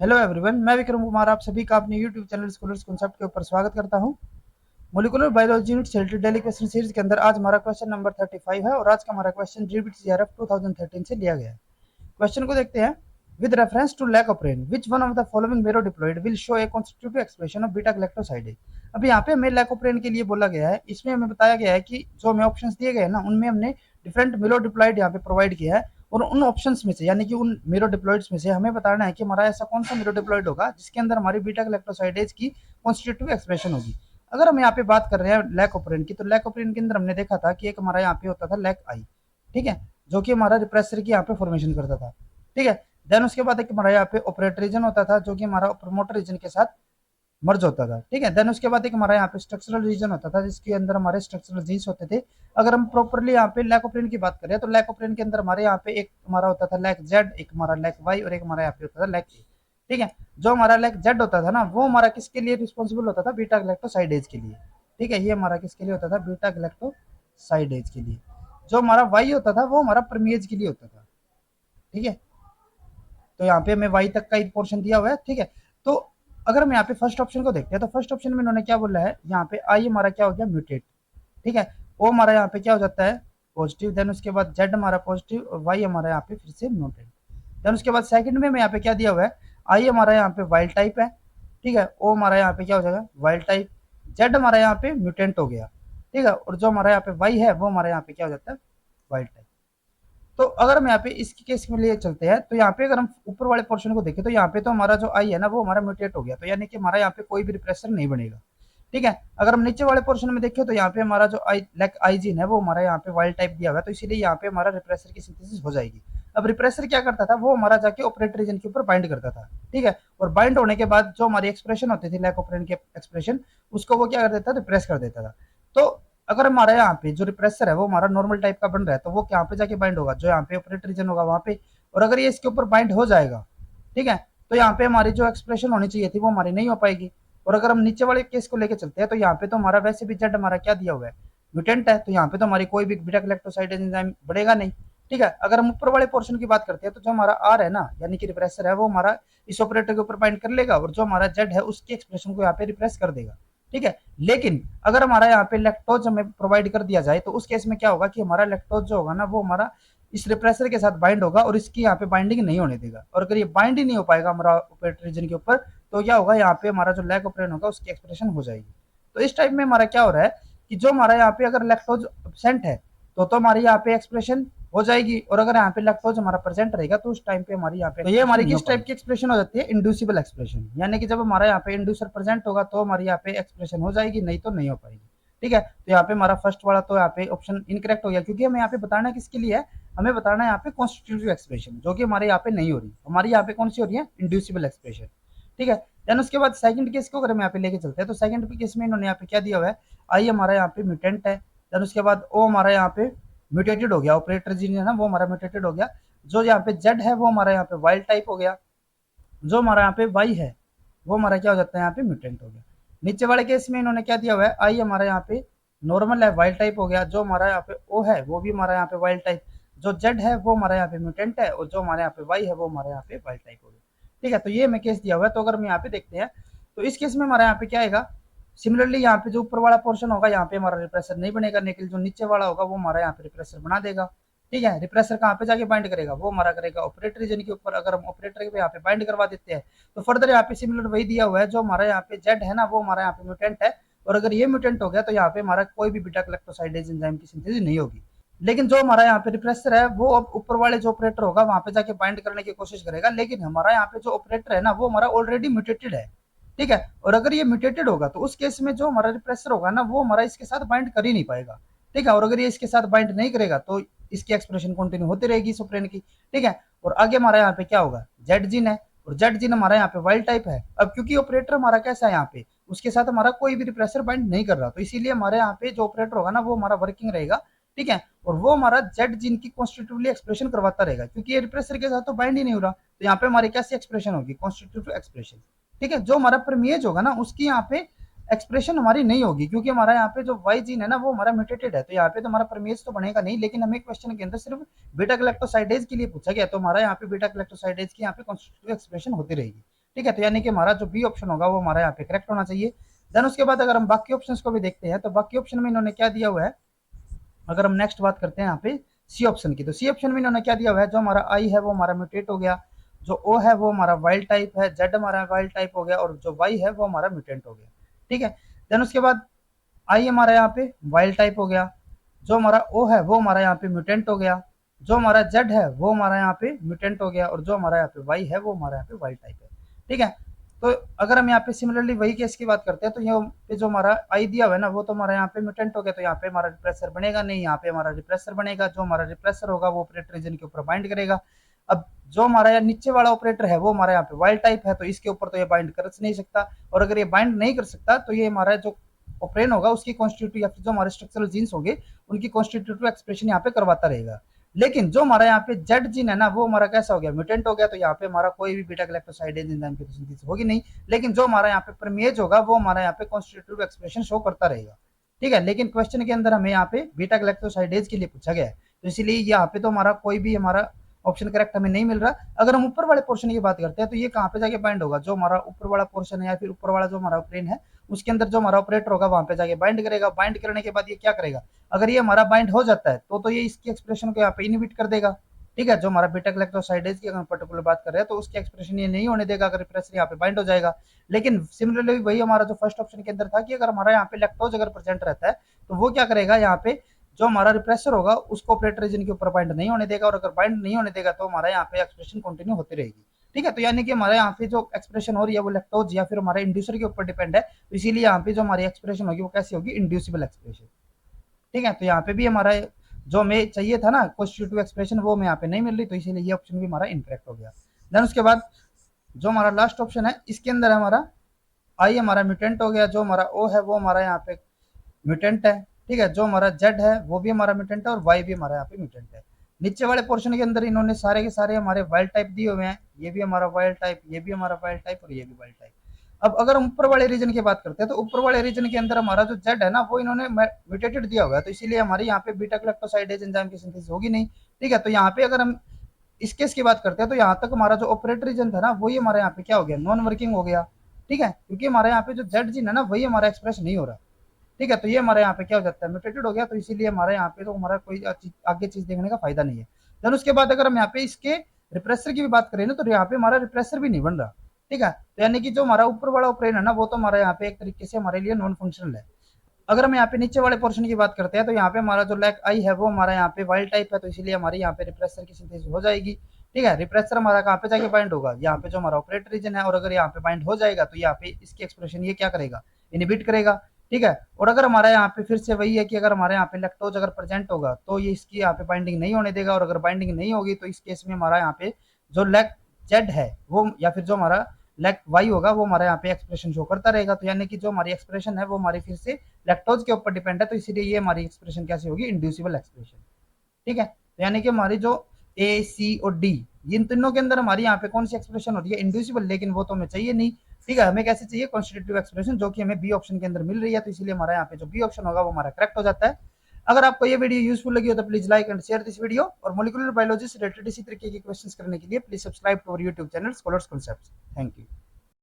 Hello everyone, मैं विक्रम कुमार आप सभी का अपने यूट्यूब चैनल स्कूलर्स कॉन्सेप्ट के ऊपर स्वागत करता हूं। मोलिकुलर बायोलॉजी यूनिट से रिलेटेड डेली क्वेश्चन सीरीज के अंदर आज हमारा क्वेश्चन नंबर 35 है और आज का हमारा क्वेश्चन जीबीटीसीआरएफ 2013 से लिया गया है। क्वेश्चन को देखते हैं। With reference to lack of rain which one of the following merodiploid will show a constitutive expression of beta galactosidase. अब यहाँ पे हमें लैक ऑफ रेन के लिए बोला गया है। इसमें हमें बताया गया है कि जो हमें ऑप्शंस दिए गए हैं ना, उनमें हमने डिफरेंट मिलो डिप्लॉयड यहाँ पे प्रोवाइड किया है और उन ऑप्शंस में से यानी कि उन मीरो डिप्लॉइड्स में से हमें बताना है कि हमारा ऐसा कौन सा मीरो डिप्लॉइड होगा जिसके अंदर हमारी बीटा गैलेक्टोसाइडेज की कॉन्स्टिट्यूटिव एक्सप्रेशन होगी। अगर हम यहाँ पे बात कर रहे हैं लैक ऑपरेन की, तो लैक ऑपरेन के अंदर हमने देखा था कि एक हमारा यहाँ पे होता था लैक आई, ठीक है, जो कि हमारा रिप्रेसर की यहाँ पे फॉर्मेशन करता था, ठीक है। देन उसके बाद एक हमारा यहाँ पे ऑपरेटर रीजन होता था जो कि हमारा प्रमोटर रीजन के साथ मर्ज होता था, ठीक है। देन उसके बाद एक हमारा यहाँ पे स्ट्रक्चरल रीजन होता था जिसके अंदर हमारे स्ट्रक्चरल जीन्स होते थे। अगर हम प्रॉपरली यहाँ पे लैकोप्रिन की बात करें तो लैकोप्रिन के अंदर हमारे यहाँ पे एक हमारा होता था लैक जेड, एक हमारा लैक वाई और एक हमारा यहाँ पे होता था लैक ए, ठीक है। जो हमारा लैक जेड होता था ना, वो हमारा किसके लिए रिस्पॉन्सिबल होता था? बीटा गैलेक्टोसाइडेज के लिए, ठीक है। ये हमारा किसके लिए होता था? बीटा गैलेक्टोसाइडेज के लिए। जो हमारा वाई होता था वो हमारा परमेज के लिए होता था, ठीक है। तो यहाँ पे हमें वाई तक का एक पोर्शन दिया हुआ है, ठीक है। तो अगर हम यहाँ पे फर्स्ट ऑप्शन को देखते हैं तो फर्स्ट ऑप्शन में इन्होंने क्या बोला है, यहाँ पे आई हमारा क्या हो गया? म्यूटेट, ठीक है। ओ हमारा यहाँ पे क्या हो जाता है? पॉजिटिव। देन उसके बाद जेड हमारा पॉजिटिव और वाई हमारा यहाँ पे फिर से म्यूटेट। देन उसके बाद सेकंड में यहाँ पे क्या दिया हुआ है? आई हमारा यहाँ पे वाइल्ड टाइप है, ठीक है। ओ हमारा यहाँ पे क्या हो जाएगा? Wild type. जेड हमारा यहाँ पे म्यूटेंट हो गया, ठीक है। और जो हमारा यहाँ पे वाई है वो हमारा यहाँ पे क्या हो जाता है? Wild type. तो अगर हम यहाँ पे इसके केस में लिए चलते हैं तो यहाँ पे अगर हम ऊपर वाले पोर्शन को देखें तो यहाँ पे तो हमारा जो आई है ना वो हमारा म्यूटेट हो गया, तो यानी कि हमारा यहाँ पे कोई भी रिप्रेसर नहीं बनेगा, ठीक है। अगर हम नीचे वाले पोर्शन में देखें तो यहाँ पे हमारा जो आई लैक आईजीन है वो हमारा यहाँ पे वाइल्ड टाइप दिया हुआ है, तो इसीलिए यहाँ पे हमारा रिप्रेसर की सिंथेसिस हो जाएगी। अब रिप्रेसर क्या करता था? वो हमारा जाके ऑपरेटर रीजन के ऊपर बाइंड करता था, ठीक है। और बाइंड होने के बाद जो हमारी एक्सप्रेशन होती थी लैक ऑपरेंट की एक्सप्रेशन, उसको वो क्या कर देता था? रिप्रेस कर देता था। तो अगर हमारा यहाँ पे जो रिप्रेसर है वो हमारा नॉर्मल टाइप का बन रहा है तो वो यहाँ पे जाके बाइंड होगा, जो यहाँ पे ऑपरेटर रीजन होगा वहां पे। और अगर ये इसके ऊपर बाइंड हो जाएगा, ठीक है, तो यहाँ पे हमारी जो एक्सप्रेशन होनी चाहिए थी वो हमारी नहीं हो पाएगी। और अगर हम नीचे वाले केस को लेकर चलते हैं तो यहाँ पे तो हमारा वैसे भी जेड हमारा क्या दिया हुआ है? म्यूटेंट है, तो यहाँ पे तो हमारी कोई भी बीटा गैलेक्टोसाइडेज एंजाइम बढ़ेगा नहीं, ठीक है। अगर हम ऊपर वाले पोर्शन की बात करते हैं तो जो हमारा आर है ना, यानी कि रिप्रेसर है, वो हमारा इस ऑपरेटर के ऊपर बाइंड कर लेगा और जो हमारा जेड है उसकी एक्सप्रेशन को यहाँ पे रिप्रेस कर देगा, ठीक है। लेकिन अगर हमारा यहाँ पे लैक्टोज हमें प्रोवाइड कर दिया जाए तो उस केस में क्या होगा कि हमारा लैक्टोज जो होगा ना वो हमारा इस रिप्रेसर के साथ बाइंड होगा और इसकी यहाँ पे बाइंडिंग नहीं होने देगा। और अगर ये बाइंड ही नहीं हो पाएगा हमारा ऑपरेटर रीजन के ऊपर, तो क्या होगा? यहाँ पे हमारा जो लैक ऑपरेन होगा उसकी एक्सप्रेशन हो जाएगी। तो इस टाइप में हमारा क्या हो रहा है कि जो हमारा यहाँ पे अगर लैक्टोज एब्सेंट है तो हमारी यहाँ पे एक्सप्रेशन हो जाएगी, और अगर यहाँ पे लैक्टोज हमारा प्रेजेंट रहेगा तो उस टाइम पे हमारी यहाँ पे तो ये हमारी किस टाइप की एक्सप्रेशन हो जाती है? इंड्यूसिबल एक्सप्रेशन, यानी कि जब हमारा यहाँ पे इंड्यूसर प्रेजेंट होगा तो हमारी यहाँ पे एक्सप्रेशन हो जाएगी, नहीं तो नहीं हो पाएगी, ठीक है। तो यहाँ पे हमारा फर्स्ट वाला तो यहाँ पे ऑप्शन इनकरेक्ट हो गया, क्योंकि हमें यहाँ पे बताना है किसके लिए है? हमें बताना है यहाँ पे कॉन्स्टिट्यूटिव एक्सप्रेशन, जो कि हमारे यहाँ पे नहीं हो रही। हमारी यहाँ पे कौन सी हो रही है? इंड्यूसिबल एक्सप्रेशन, ठीक है। देन उसके बाद सेकंड केस को अगर हम यहाँ पे लेके चलते हैं तो सेकंड केस में इन्होंने यहाँ पे क्या दिया हुआ है? आई हमारा यहाँ पे म्यूटेंट है। देन उसके बाद ओ हमारा यहाँ पे म्यूटेटेड हो गया, ऑपरेटर जीन है ना वो हमारा म्यूटेटेड हो गया। जो यहाँ पे जेड है वो हमारा यहाँ पे वाइल्ड टाइप हो गया। जो हमारा यहाँ पे वाई है वो हमारा क्या हो जाता है? यहाँ पे म्यूटेंट हो गया। नीचे वाले केस में इन्होंने क्या दिया हुआ है? आई हमारा यहाँ पे नॉर्मल है, वाइल्ड टाइप हो गया। जो हमारा यहाँ पे ओ है वो भी हमारा यहाँ पे वाइल्ड टाइप। जो जेड है वो हमारा यहाँ पे म्यूटेंट है और जो हमारे यहाँ पे वाई है वो हमारे यहाँ पे वाइल्ड टाइप हो गया, ठीक है। तो ये हमें केस दिया हुआ है। तो अगर हम यहाँ पे देखते हैं तो इस केस में हमारा यहाँ पे क्या आएगा? सिमिलरली यहाँ पे जो ऊपर वाला पोर्शन होगा यहाँ पे हमारा रिप्रेसर नहीं बनेगा, लेकिन जो नीचे वाला होगा वो हमारा यहाँ पे रिप्रेसर बना देगा, ठीक है। रिप्रेसर कहाँ पे जाके बाइंड करेगा? वो हमारा करेगा ऑपरेटर रीजन के ऊपर। अगर हम ऑपरेटर पे यहाँ पे बाइंड करवा देते हैं तो फर्दर यहाँ पे सिमिलर वही दिया हुआ है। जो हमारा यहाँ पे जेड है ना वो हमारा यहाँ पे म्यूटेंट है, और अगर ये म्यूटेंट हो गया तो यहाँ पे हमारा कोई भी बीटा गैलेक्टोसाइडेज एंजाइम की सिंथेसिस नहीं होगी। लेकिन जो हमारा यहाँ पे रिप्रेसर है वो ऊपर वाले जो ऑपरेटर होगा वहां पे जाके बाइंड करने की कोशिश करेगा, लेकिन हमारा यहाँ पे जो ऑपरेटर है ना वो हमारा ऑलरेडी म्यूटेटेड है, ठीक है। और अगर ये म्यूटेटेड होगा तो उस केस में जो हमारा रिप्रेसर होगा ना वो हमारा इसके साथ बाइंड कर ही नहीं पाएगा, ठीक है। और अगर ये इसके साथ बाइंड नहीं करेगा तो इसकी एक्सप्रेशन कंटिन्यू होती रहेगी सुप्रेन की, ठीक है। और आगे हमारा यहाँ पे क्या होगा? जेड जीन है, और जेड जीन हमारा यहाँ पे वाइल्ड टाइप है। अब क्योंकि ऑपरेटर हमारा कैसा है यहाँ पे, उसके साथ हमारा कोई भी रिप्रेसर बाइंड नहीं कर रहा, तो इसीलिए हमारे यहाँ पे जो ऑपरेटर होगा ना वो हमारा वर्किंग रहेगा, ठीक है। और वो हमारा जेड जीन की कॉन्स्टिट्यूटिवली एक्सप्रेशन करवाता रहेगा, क्योंकि ये रिप्रेसर के साथ तो बाइंड ही नहीं हो रहा। तो यहाँ पे हमारी कैसी एक्सप्रेशन होगी? कॉन्स्टिट्यूटिव एक्सप्रेशन, ठीक है। जो हमारा परमेज होगा ना उसकी यहाँ पे एक्सप्रेशन हमारी नहीं होगी, क्योंकि हमारा यहाँ पे जो वाई जीन है ना वो हमारा म्यूटेटेड है, तो यहाँ पे तो हमारा परमेज तो बनेगा नहीं। लेकिन हमें क्वेश्चन के अंदर सिर्फ बीटा गैलेक्टोसाइडेज के लिए पूछा गया, तो हमारा यहाँ पे बीटा गैलेक्टोसाइडेज की यहाँ पे कॉन्स्टिट्यूटिव एक्सप्रेशन होती रहेगी, ठीक है, तो यानी कि हमारा जो बी ऑप्शन होगा वो हमारा यहाँ पे करेक्ट होना चाहिए। देन उसके बाद अगर हम बाकी ऑप्शंस को भी देखते हैं तो बाकी ऑप्शन में इन्होंने क्या दिया हुआ है, अगर हम नेक्स्ट बात करते हैं यहाँ पे सी ऑप्शन की, तो सी ऑप्शन में इन्होंने क्या दिया हुआ है, जो हमारा आई है वो हमारा म्यूटेट हो गया, जो ओ है वो हमारा वाइल्ड टाइप है, जेड हमारा वाइल्ड टाइप हो गया और जो वाई है वो हमारा म्यूटेंट हो गया। ठीक है, देन उसके बाद आई हमारा यहाँ पे वाइल्ड टाइप हो गया, जो हमारा ओ है वो हमारा यहाँ पे म्यूटेंट हो गया, जो हमारा जेड है वो हमारा यहाँ पे म्यूटेंट हो गया और जो हमारा यहाँ पे वाई है वो हमारा यहाँ पे वाइल्ड टाइप है। ठीक है, तो अगर हम यहाँ पे सिमिलरली वही केस की बात करते हैं तो यहाँ पे जो हमारा आई दिया हुआ है ना वो तो हमारा यहाँ पे म्यूटेंट हो गया, तो यहाँ पे हमारा रिप्रेसर बनेगा नहीं, यहाँ पे हमारा रिप्रेसर बनेगा, जो हमारा रिप्रेसर होगा वो ऑपरेटर रीजन के ऊपर बाइंड करेगा। अब जो हमारा यहाँ नीचे वाला ऑपरेटर है वो हमारा यहाँ पे वाइल्ड टाइप है, तो इसके ऊपर तो ये बाइंड कर नहीं सकता, और अगर ये बाइंड नहीं कर सकता तो ये हमारा जो ऑपरेन होगा उसकी कॉन्स्टिट्यूटिव या फिर जो हमारे स्ट्रक्चरल जीन्स होंगे उनकी कॉन्स्टिट्यूटिव एक्सप्रेशन यहाँ पे करवाता रहेगा। लेकिन जो हमारा यहाँ पे जेड जीन है ना वो हमारा कैसा हो गया, म्यूटेंट हो गया, तो यहाँ पे हमारा कोई भी बीटा गैलेक्टोसाइडेज एंजाइम की सिंथेसिस होगी नहीं, लेकिन जो हमारा यहाँ पे परमेज होगा वो हमारा यहाँ पे कॉन्स्टिट्यूटिव एक्सप्रेशन शो करता रहेगा। ठीक है, लेकिन क्वेश्चन के अंदर हमें यहाँ पे बीटा गैलेक्टोसाइडेज के लिए पूछा गया है, तो इसलिए यहाँ पे तो हमारा कोई भी हमारा ऑप्शन करेक्ट हमें नहीं मिल रहा। अगर हम ऊपर वाले पोर्शन की बात करते हैं तो ये कहाँ पे जाके बाइंड होगा, जो हमारा ऊपर वाला पोर्शन है या फिर ऊपर वाला जो हमारा प्लेन है उसके अंदर जो हमारा ऑपरेटर होगा वहां पे जाके बाइंड करेगा। बाइंड करने के बाद ये क्या करेगा, अगर ये हमारा बाइंड हो जाता है तो ये इसकी एक्सप्रेशन को यहाँ पे इनहिबिट कर देगा। ठीक है, जो हमारा बीटा गैलेक्टोसाइडेज की अगर पर्टिकुलर बात कर रहे हैं तो उसकी एक्सप्रेशन ये नहीं होने देगा अगर रिप्रेसर यहाँ पे बाइंड हो जाएगा। लेकिन सिमिलरली वही हमारा जो फर्स्ट ऑप्शन के अंदर था कि अगर हमारा यहाँ पे लैक्टोज अगर प्रेजेंट रहता है तो वो क्या करेगा, यहाँ पे जो हमारा रिप्रेसर होगा उसको ऑपरेटर रीजन के ऊपर बाइंड नहीं होने देगा, और अगर बाइंड नहीं होने देगा तो हमारा यहाँ पे एक्सप्रेशन कंटिन्यू होती रहेगी। ठीक है, तो यानी कि हमारे यहाँ पे जो एक्सप्रेशन हो रही है वो लैक्टोज या फिर हमारे इंड्यूसर के ऊपर डिपेंड है, तो इसीलिए यहाँ पे जो हमारी एक्सप्रेशन होगी वो कैसी होगी, इंड्यूसिबल एक्सप्रेशन। ठीक है, तो यहाँ पे भी हमारा जो हमें चाहिए था ना कॉन्स्टिट्यूटिव एक्सप्रेशन वो हमें यहाँ पे नहीं मिल रही, तो इसीलिए ये ऑप्शन भी हमारा इनकरेक्ट हो गया। देन उसके बाद जो हमारा लास्ट ऑप्शन है इसके अंदर हमारा आई हमारा म्यूटेंट हो गया, जो हमारा ओ है वो हमारा यहाँ पे म्यूटेंट है। ठीक है, जो हमारा जेड है वो भी हमारा म्यूटेंट है और वाई भी हमारा यहाँ पे म्यूटेंट है। नीचे वाले पोर्शन के अंदर इन्होंने सारे के सारे हमारे वाइल्ड टाइप दिए हुए हैं, ये भी हमारा वाइल्ड टाइप, ये भी हमारा वाइल्ड टाइप और ये भी वाइल्ड टाइप। अब अगर हम ऊपर वाले रीजन की बात करते हैं तो ऊपर वाले रीजन के अंदर हमारा जो जेड है ना वो इन्होंने म्यूटेटेड दिया हुआ है, तो इसीलिए हमारे यहाँ पे बीटा गैलेक्टोसाइडेज एंजाइम की सिंथेसिस होगी नहीं। ठीक है, तो यहाँ पे अगर हम इस केस की बात करते हैं तो यहाँ तक हमारा जो ऑपरेटर रीजन था ना वही हमारे यहाँ पे क्या हो गया, नॉन वर्किंग हो गया। ठीक है, क्योंकि हमारे यहाँ पे जो जेड जीन है ना वही हमारा एक्सप्रेस नहीं हो रहा। ठीक है, तो ये हमारे यहाँ पे क्या हो जाता है, म्यूटेटेड हो गया, तो इसीलिए हमारे यहाँ पे तो हमारा कोई आगे चीज देखने का फायदा नहीं है। देन उसके बाद अगर हम यहाँ पे इसके रिप्रेसर की भी बात करें ना तो यहाँ पे हमारा रिप्रेसर भी नहीं बन रहा। ठीक है, तो यानी कि जो हमारा ऊपर वाला ऑपरेन है ना वो तो हमारा यहाँ पे एक तरीके से हमारे लिए नॉन फंक्शनल है। अगर हम यहाँ पे नीचे वाले पोर्शन की बात करते हैं तो यहाँ पे हमारा जो लैक आई है वो हमारा यहाँ पे वाइल्ड टाइप है, तो इसीलिए हमारी यहाँ पे रिप्रेसर की सिंथेसिस हो जाएगी। ठीक है, रिप्रेसर हमारा कहाँ पे जाके बाइंड होगा, यहाँ पे जो हमारा ऑपरेटर रीजन है, और अगर यहाँ पे बाइंड हो जाएगा तो यहाँ पे इसकी एक्सप्रेशन ये क्या करेगा, इनहिबिट करेगा। ठीक है, और अगर हमारा यहाँ पे फिर से वही है कि अगर हमारे यहाँ पे लैक्टोज अगर प्रेजेंट होगा तो ये इसकी यहाँ पे बाइंडिंग नहीं होने देगा, और अगर बाइंडिंग नहीं होगी तो इस केस में हमारा यहाँ पे जो लैक जेड है वो या फिर जो हमारा लैक वाई होगा वो हमारे यहाँ पे एक्सप्रेशन शो करता रहेगा, तो यानी कि जो हमारी एक्सप्रेशन है वो हमारी फिर से लैक्टोज के ऊपर डिपेंड है, तो इसीलिए ये हमारी एक्सप्रेशन कैसी होगी, इंड्यूसिबल एक्सप्रेशन। ठीक है, तो यानी कि हमारी जो ए सी और डी इन तीनों के अंदर हमारी यहाँ पे कौन सी एक्सप्रेशन हो रही है, इंड्यूसिबल, लेकिन वो तो हमें चाहिए नहीं। ठीक है, हमें कैसे चाहिए, कॉन्स्टिट्यूटिव एक्सप्रेशन, जो कि हमें बी ऑप्शन के अंदर मिल रही है, तो इसलिए हमारा यहाँ पे जो बी ऑप्शन होगा वो हमारा करेक्ट हो जाता है। अगर आपको ये वीडियो यूजफुल लगी हो तो please like and share this video, और मोलिकुलर बायोलॉजी से रिलेटेड इसी तरीके के क्वेश्चंस करने के लिए please subscribe to our YouTube channel Scholars Concepts. Thank you.